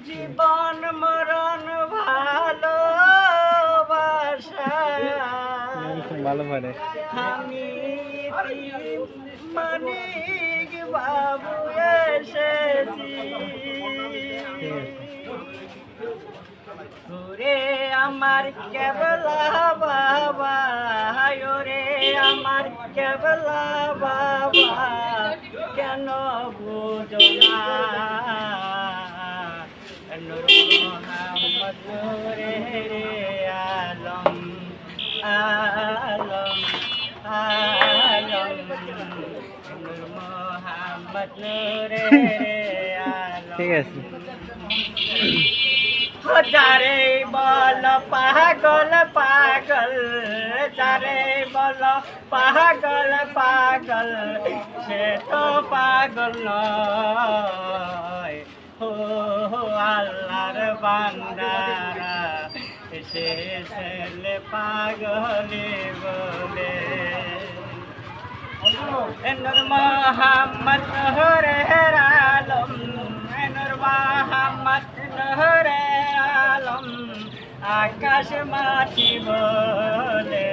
জীবন মরণ ভালোবাসা ভালো পারে আমি মানিক বাবু এসেছি ওরে আমার কেবলা বাবা ওরে আমার কেবলা বাবা কেন বুঝো না নূর মোহাম্মদ নূরে আলম আলম আলম নূর মোহাম্মদ নূরে আলম ঠিক আছে যারে বল পাগল পাগল যারে বল পাগল পাগল সে তো পাগল নয় ও আল্লাহর বান্দারা সে ছেলে পাগলে বলে নূর মোহাম্মদ নূরে আলম নূর মোহাম্মদ নূরে আলম আকাশ মাটি বলে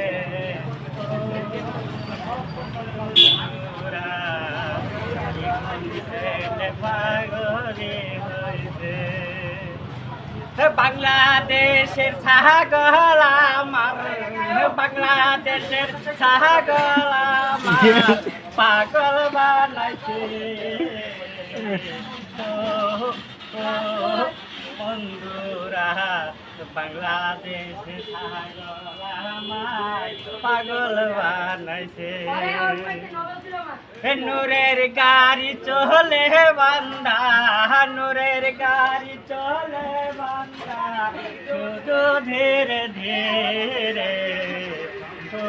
পাগলে হইছে বাংলাদেশের ছাগল আমার বাংলাদেশের ছাগল আমার পাগল বানাইছে বন্ধুরা বাংলাদেশের ছাগল আমার পাগল বানাইছে নূরের গাড়ি চলে বান্দা নূরের গাড়ি চলে বান্দা শুধু ধীরে ধীরে ও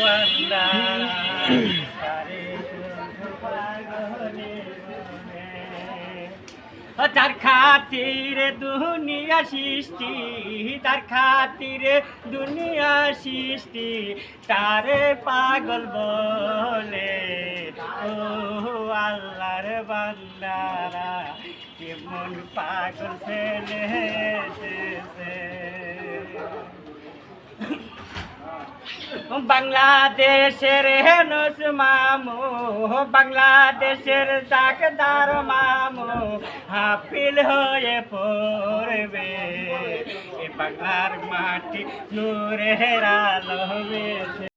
বান্দা সারে শুধু পাগলে তার খাতিরে দুনিয়া সৃষ্টি তার খাতিরে দুনিয়া সৃষ্টি তারে পাগল বলে ও আল্লাহর বান্দারা কেমন পাগল ছেলে এসেছে বাংলাদেশের হেনস মামু বাংলাদেশের ডাকদার মামু হাফিল হয়ে পড়বে বাংলার মাটি নূরের আলো